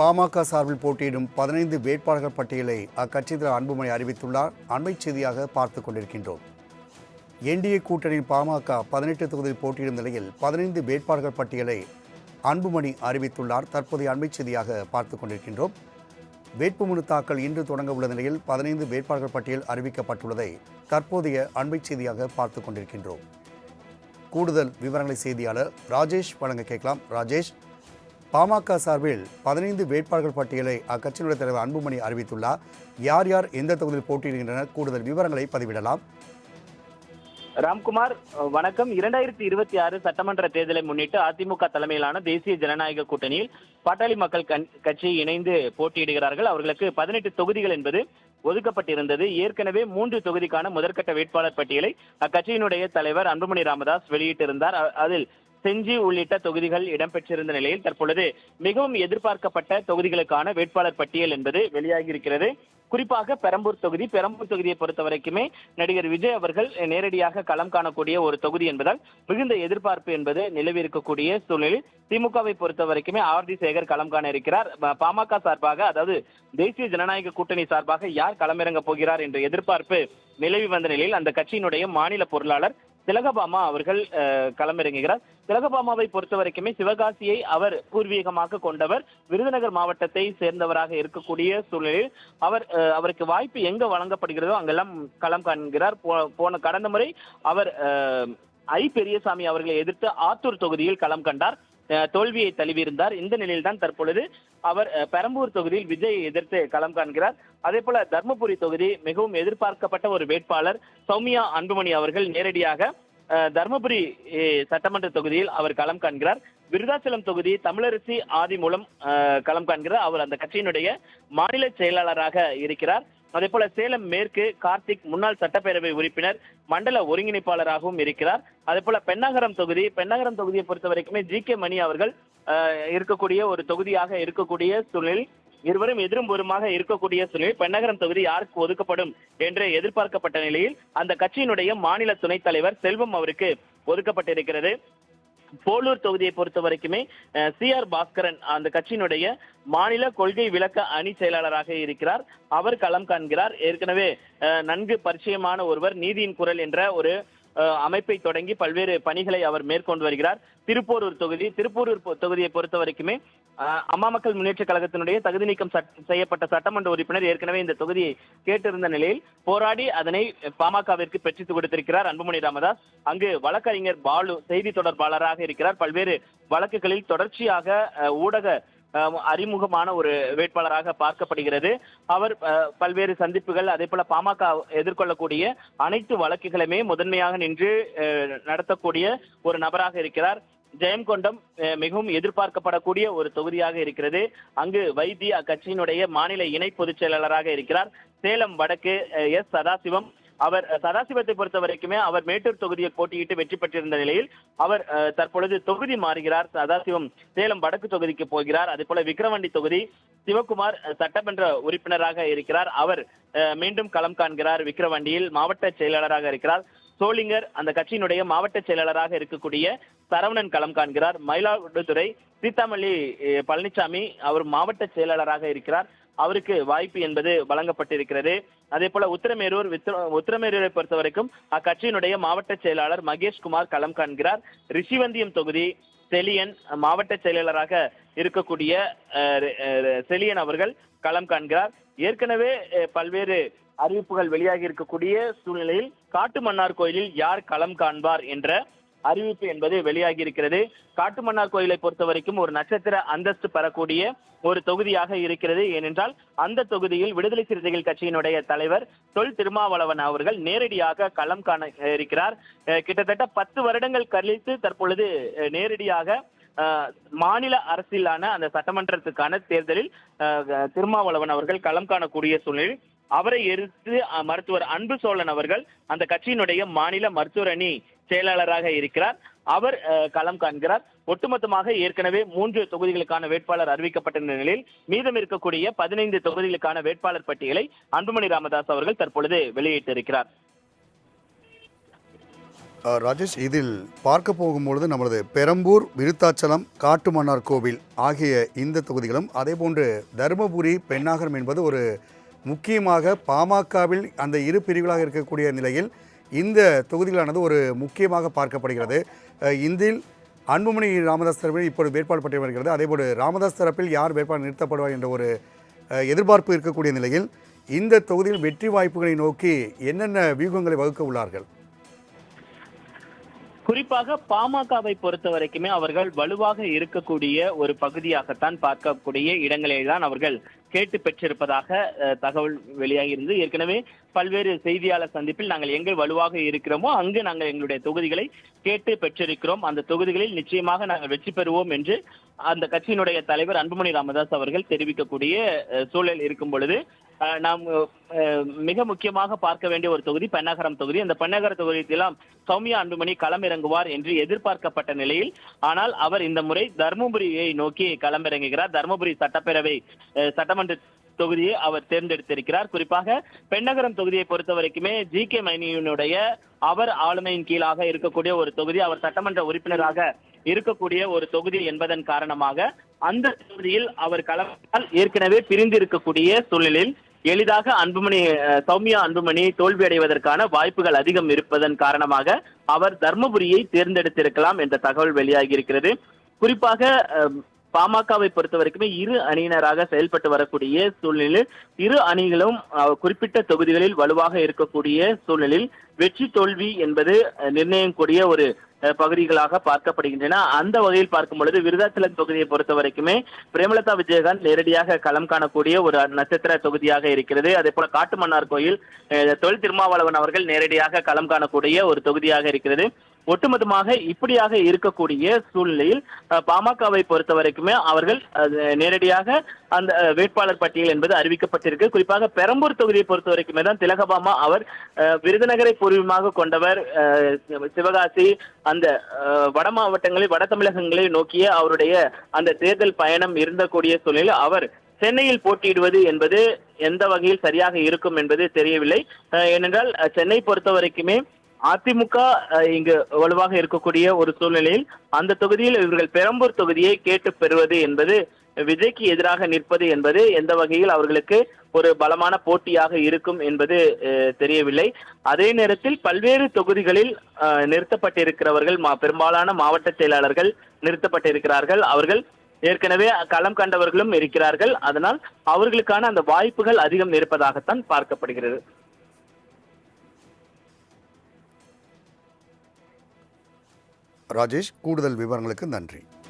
பாமக சார்பில் போட்டியிடும் 15 வேட்பாளர்கள் பட்டியலை அக்கட்சி தலைவர் அன்புமணி அறிவித்துள்ளார். அண்மைச் செய்தியாக பார்த்துக் கொண்டிருக்கின்றோம். என்டிஏ கூட்டணியின் பாமக 18 தொகுதியில் போட்டியிடும் நிலையில் 15 வேட்பாளர்கள் பட்டியலை அன்புமணி அறிவித்துள்ளார். தற்போதைய அண்மைச் செய்தியாக பார்த்துக் கொண்டிருக்கின்றோம். வேட்புமனு தாக்கல் இன்று தொடங்க உள்ள நிலையில் 15 வேட்பாளர்கள் பட்டியல் அறிவிக்கப்பட்டுள்ளதை தற்போதைய அண்மைச் செய்தியாக பார்த்துக் கொண்டிருக்கின்றோம். கூடுதல் விவரங்களை செய்தியாளர் ராஜேஷ் வழங்க கேட்கலாம். ராஜேஷ், பாமக சார்பில் 15 வேட்பாளர்கள் பட்டியலை அக்கட்சியினுடைய தலைவர் அன்புமணி அறிவித்துள்ளார். யார் யார் எந்த தொகுதியில் போட்டியிடுகின்றனர்? கூடுதல் விவரங்களை பதிவிடலாம். ராம்குமார், வணக்கம். 2026 சட்டமன்ற தேர்தலை முன்னிட்டு அதிமுக தலைமையிலான தேசிய ஜனநாயக கூட்டணியில் பாட்டாளி மக்கள் கட்சி இணைந்து போட்டியிடுகிறார்கள். அவர்களுக்கு 18 தொகுதிகள் என்பது ஒதுக்கப்பட்டிருந்தது. ஏற்கனவே 3 தொகுதிக்கான முதற்கட்ட வேட்பாளர் பட்டியலை அக்கட்சியினுடைய தலைவர் அன்புமணி ராமதாஸ் வெளியிட்டிருந்தார். அதில் செஞ்சி உள்ளிட்ட தொகுதிகள் இடம்பெற்றிருந்த நிலையில் தற்பொழுது மிகவும் எதிர்பார்க்கப்பட்ட தொகுதிகளுக்கான வேட்பாளர் பட்டியல் என்பது வெளியாகி இருக்கிறது. குறிப்பாக பெரம்பூர் தொகுதியை பொறுத்த வரைக்குமே நடிகர் விஜய் அவர்கள் நேரடியாக களம் காணக்கூடிய ஒரு தொகுதி என்பதால் மிகுந்த எதிர்பார்ப்பு என்பது நிலவி இருக்கக்கூடிய சூழ்நிலையில் திமுகவை பொறுத்த வரைக்குமே ஆர்.டி. சேகர் களம் காண இருக்கிறார். பாமக சார்பாக, அதாவது தேசிய ஜனநாயக கூட்டணி சார்பாக யார் களமிறங்க போகிறார் என்ற எதிர்பார்ப்பு நிலவி வந்த நிலையில் அந்த கட்சியினுடைய மாநில பொருளாளர் திலகபாமா அவர்கள் களமிறங்குகிறார். திலகபாமாவை பொறுத்த வரைக்குமே சிவகாசியை அவர் பூர்வீகமாக கொண்டவர். விருதுநகர் மாவட்டத்தை சேர்ந்தவராக இருக்கக்கூடிய சூழ்நிலையில் அவருக்கு வாய்ப்பு எங்க வழங்கப்படுகிறதோ அங்கெல்லாம் களம் காண்கிறார். கடந்த முறை அவர் பெரியசாமி அவர்களை எதிர்த்து ஆத்தூர் தொகுதியில் களம் கண்டார், தோல்வியை தழுவியிருந்தார். இந்த நிலையில்தான் தற்பொழுது அவர் பெரம்பூர் தொகுதியில் விஜயை எதிர்த்து களம் காண்கிறார். அதே போல தர்மபுரி தொகுதி மிகவும் எதிர்பார்க்கப்பட்ட ஒரு வேட்பாளர் சௌமியா அன்புமணி அவர்கள் நேரடியாக தர்மபுரி சட்டமன்ற தொகுதியில் அவர் களம் காண்கிறார். விருதாச்சலம் தொகுதி தமிழரசி ஆதி மூலம் களம் காண்கிறார். அவர் அந்த கட்சியினுடைய மாநில செயலாளராக இருக்கிறார். அதே போல சேலம் மேற்கு கார்த்திக் முன்னாள் சட்டப்பேரவை உறுப்பினர், மண்டல ஒருங்கிணைப்பாளராகவும் இருக்கிறார். அதே போல பெண்ணகரம் தொகுதியை பொறுத்த வரைக்குமே ஜி.கே. மணி அவர்கள் இருக்கக்கூடிய ஒரு தொகுதியாக இருக்கக்கூடிய சூழலில் இருவரும் எதிரும் ஒருமாக இருக்கக்கூடிய சூழலில் பெண்ணகரம் தொகுதி யாருக்கு ஒதுக்கப்படும் என்று எதிர்பார்க்கப்பட்ட நிலையில் அந்த கட்சியினுடைய மாநில துணைத் தலைவர் செல்வம் அவருக்கு ஒதுக்கப்பட்டிருக்கிறது. போலூர் தொகுதியை பொறுத்த வரைக்குமே சி.ஆர். பாஸ்கரன் அந்த கட்சியினுடைய மாநில கொள்கை விளக்க அணி செயலாளராக இருக்கிறார். அவர் களம் காண்கிறார். ஏற்கனவே நன்கு பரிச்சயமான ஒருவர், நீதியின் குரல் என்ற ஒரு அமைப்பை தொடங்கி பல்வேறு பணிகளை அவர் மேற்கொண்டு வருகிறார். திருப்பூரூர் தொகுதியை பொறுத்த வரைக்குமே அம்மா மக்கள் முன்னேற்ற கழகத்தினுடைய தகுதி நீக்கம் செய்யப்பட்ட சட்டமன்ற உறுப்பினர் ஏற்கனவே இந்த தொகுதியை கேட்டிருந்த நிலையில் போராடி அதனை பாமகவிற்கு பெற்றுக் கொடுத்திருக்கிறார் அன்புமணி ராமதாஸ். அங்கு வழக்கறிஞர் பாலு செய்தி தொடர்பாளராக இருக்கிறார். பல்வேறு வழக்குகளில் தொடர்ச்சியாக ஊடக அறிமுகமான ஒரு வேட்பாளராக பார்க்கப்படுகிறது. அவர் பல்வேறு சந்திப்புகள், அதே போல பாமக எதிர்கொள்ளக்கூடிய அனைத்து வழக்குகளுமே முதன்மையாக நின்று நடத்தக்கூடிய ஒரு நபராக இருக்கிறார். ஜெயங்கொண்டம் மிகவும் எதிர்பார்க்கப்படக்கூடிய ஒரு தொகுதியாக இருக்கிறது. அங்கு வைத்திய அக்கட்சியினுடைய மாநில இணை பொதுச் செயலாளராக இருக்கிறார். சேலம் வடக்கு எஸ். சதாசிவம், அவர் சதாசிவத்தை பொறுத்த வரைக்குமே அவர் மேட்டூர் தொகுதியில் போட்டியிட்டு வெற்றி பெற்றிருந்த நிலையில் அவர் தற்பொழுது தொகுதி மாறுகிறார். சதாசிவம் சேலம் வடக்கு தொகுதிக்கு போகிறார். அதே போல விக்கிரவாண்டி தொகுதி சிவகுமார் சட்டமன்ற உறுப்பினராக இருக்கிறார். அவர் மீண்டும் களம் காண்கிறார். விக்கிரவாண்டியில் மாவட்ட செயலாளராக இருக்கிறார். சோளிங்கர் அந்த கட்சியினுடைய மாவட்ட செயலாளராக இருக்கக்கூடிய சரவணன் களம் காண்கிறார். மயிலாடுதுறை சீதாமல்லி பழனிசாமி அவர் மாவட்ட செயலாளராக இருக்கிறார். அவருக்கு வாய்ப்பு என்பது வழங்கப்பட்டிருக்கிறது. அதே போல உத்திரமேரூரை பொறுத்த வரைக்கும் அக்கட்சியினுடைய மாவட்ட செயலாளர் மகேஷ்குமார் களம் காண்கிறார். ரிஷிவந்தியம் தொகுதி செலியன் மாவட்ட செயலாளராக இருக்கக்கூடிய செலியன் அவர்கள் களம் காண்கிறார். ஏற்கனவே பல்வேறு அறிவிப்புகள் வெளியாகி இருக்கக்கூடிய சூழ்நிலையில் காட்டுமன்னார் கோயிலில் யார் களம் காண்பார் என்ற அறிவிப்பு என்பது வெளியாகி இருக்கிறது. காட்டுமன்னார் கோயிலை பொறுத்த வரைக்கும் ஒரு நட்சத்திர அந்தஸ்து பெறக்கூடிய ஒரு தொகுதியாக இருக்கிறது. ஏனென்றால் அந்த தொகுதியில் விடுதலை சிறுத்தைகள் கட்சியினுடைய தலைவர் தொல் திருமாவளவன் அவர்கள் நேரடியாக களம் காண இருக்கிறார். கிட்டத்தட்ட 10 வருடங்கள் கழித்து தற்பொழுது நேரடியாக மாநில அரசியலான அந்த சட்டமன்றத்துக்கான தேர்தலில் திருமாவளவன் அவர்கள் களம் காணக்கூடிய சூழ்நிலையில் அவரை எதிர்த்து மருத்துவர் அன்பு சோழன் அவர்கள் அந்த கட்சியினுடைய மாநில மருத்துவர் அணி செயலாளராக இருக்கிறார். அவர் களம் காண்கிறார். ஒட்டுமொத்தமாக ஏற்கனவே 3 தொகுதிகளுக்கான வேட்பாளர் அறிவிக்கப்பட்ட நிலையில் மீதம் இருக்கக்கூடிய 15 தொகுதிகளுக்கான வேட்பாளர் பட்டியலை அன்புமணி ராமதாஸ் அவர்கள் தற்பொழுது வெளியிட்டிருக்கிறார். ராஜேஷ், இதில் பார்க்க போகும்பொழுது நம்மளது பெரம்பூர், விருத்தாச்சலம், காட்டுமன்னார் கோவில் ஆகிய இந்த தொகுதிகளும், அதேபோன்று தருமபுரி, பெண்ணாகரம் என்பது ஒரு முக்கியமாக பாமகவில் அந்த இரு பிரிவுகளாக இருக்கக்கூடிய நிலையில் இந்த தொகுதிகளானது ஒரு முக்கியமாக பார்க்கப்படுகிறது. இதில் அன்புமணி ராமதாஸ் தரப்பில் இப்பொழுது வேட்பாளர் பட்டியல் வருகிறது. அதேபோல் ராமதாஸ் தரப்பில் யார் வேட்பாளர் நிறுத்தப்படுவார் என்ற ஒரு எதிர்பார்ப்பு இருக்கக்கூடிய நிலையில் இந்த தொகுதியில் வெற்றி வாய்ப்புகளை நோக்கி என்னென்ன வியூகங்களை வகுக்க உள்ளார்கள்? குறிப்பாக பாமகவை பொறுத்த வரைக்குமே அவர்கள் வலுவாக இருக்கக்கூடிய ஒரு பகுதியாகத்தான் பார்க்கக்கூடிய இடங்களில் தான் அவர்கள் கேட்டு பெற்றிருப்பதாக தகவல் வெளியாகி இருந்து ஏற்கனவே பல்வேறு செய்தியாளர் சந்திப்பில் நாங்கள் எங்கே வலுவாக இருக்கிறோமோ அங்கு நாங்கள் எங்களுடைய தொகுதிகளை கேட்டு பெற்றிருக்கிறோம், அந்த தொகுதிகளில் நிச்சயமாக நாங்கள் வெற்றி பெறுவோம் என்று அந்த கட்சியினுடைய தலைவர் அன்புமணி ராமதாஸ் அவர்கள் தெரிவிக்கக்கூடிய சூழல் இருக்கும் பொழுது நாம் மிக முக்கியமாக பார்க்க வேண்டிய ஒரு தொகுதி பெண்ணாகரம் தொகுதி. அந்த பெண்ணாகர தொகுதியெல்லாம் சௌமியா அன்புமணி களமிறங்குவார் என்று எதிர்பார்க்கப்பட்ட நிலையில், ஆனால் அவர் இந்த முறை தர்மபுரியை நோக்கி களமிறங்குகிறார். தர்மபுரி சட்டப்பேரவை சட்டமன்ற தொகுதியை அவர் தேர்ந்தெடுத்திருக்கிறார். குறிப்பாக பெண்ணகரம் தொகுதியை பொறுத்த வரைக்குமே ஜி.கே. மணியனுடைய அவர் ஆளுமையின் கீழாக இருக்கக்கூடிய ஒரு தொகுதி, அவர் சட்டமன்ற உறுப்பினராக இருக்கக்கூடிய ஒரு தொகுதி என்பதன் காரணமாக அந்த தொகுதியில் அவர் களமால் ஏற்கனவே பிரிந்திருக்கக்கூடிய சூழ்நிலையில் எளிதாக சௌமியா அன்புமணி தோல்வி அடைவதற்கான வாய்ப்புகள் அதிகம் இருப்பதன் காரணமாக அவர் தர்மபுரியை தேர்ந்தெடுத்திருக்கலாம் என்ற தகவல் வெளியாகி இருக்கிறது. குறிப்பாக பாமகவை பொறுத்த வரைக்குமே இரு அணியினராக செயல்பட்டு வரக்கூடிய சூழ்நிலையில் இரு அணிகளும் குறிப்பிட்ட தொகுதிகளில் வலுவாக இருக்கக்கூடிய சூழ்நிலையில் வெற்றி தோல்வி என்பது நிர்ணயிக்கக்கூடிய ஒரு பகுதிகளாக பார்க்கப்படுகின்றன. அந்த வகையில் பார்க்கும் பொழுது விருதாச்சலம் தொகுதியை பொறுத்த வரைக்குமே பிரேமலதா விஜயகாந்த் நேரடியாக களம் காணக்கூடிய ஒரு நட்சத்திர தொகுதியாக இருக்கிறது. அதே போல காட்டுமன்னார் கோயில் தொல் திருமாவளவன் அவர்கள் நேரடியாக களம் காணக்கூடிய ஒரு தொகுதியாக இருக்கிறது. ஒட்டுமொத்தமாக இப்படியாக இருக்கக்கூடிய சூழ்நிலையில் பாமகவை பொறுத்த வரைக்குமே அவர்கள் நேரடியாக அந்த வேட்பாளர் பட்டியல் என்பது அறிவிக்கப்பட்டிருக்கு. குறிப்பாக பெரம்பூர் தொகுதியை பொறுத்த வரைக்குமே தான் திலகபாமா அவர் விருதுநகரை பூர்வீகமாக கொண்டவர். சிவகாசி அந்த வட மாவட்டங்களில் வட தமிழகங்களை நோக்கிய அவருடைய அந்த தேர்தல் பயணம் இருந்தக்கூடிய சூழ்நிலையில் அவர் சென்னையில் போட்டியிடுவது என்பது எந்த வகையில் சரியாக இருக்கும் என்பது தெரியவில்லை. ஏனென்றால் சென்னை பொறுத்த வரைக்குமே அதிமுக இங்கு வலுவாக இருக்கக்கூடிய ஒரு சூழ்நிலையில் அந்த தொகுதியில் இவர்கள் பெரம்பூர் தொகுதியை கேட்டு பெறுவது என்பது விஜய்க்கு எதிராக நிற்பது என்பது எந்த வகையில் அவர்களுக்கு ஒரு பலமான போட்டியாக இருக்கும் என்பது தெரியவில்லை. அதே நேரத்தில் பல்வேறு தொகுதிகளில் நிறுத்தப்பட்டிருக்கிறவர்கள் பெரும்பாலான மாவட்ட செயலாளர்கள் நிறுத்தப்பட்டிருக்கிறார்கள். அவர்கள் ஏற்கனவே களம் கண்டவர்களும் இருக்கிறார்கள். அதனால் அவர்களுக்கான அந்த வாய்ப்புகள் அதிகம் இருப்பதாகத்தான் பார்க்கப்படுகிறது. ராஜேஷ், கூடுதல் விவரங்களுக்கு நன்றி.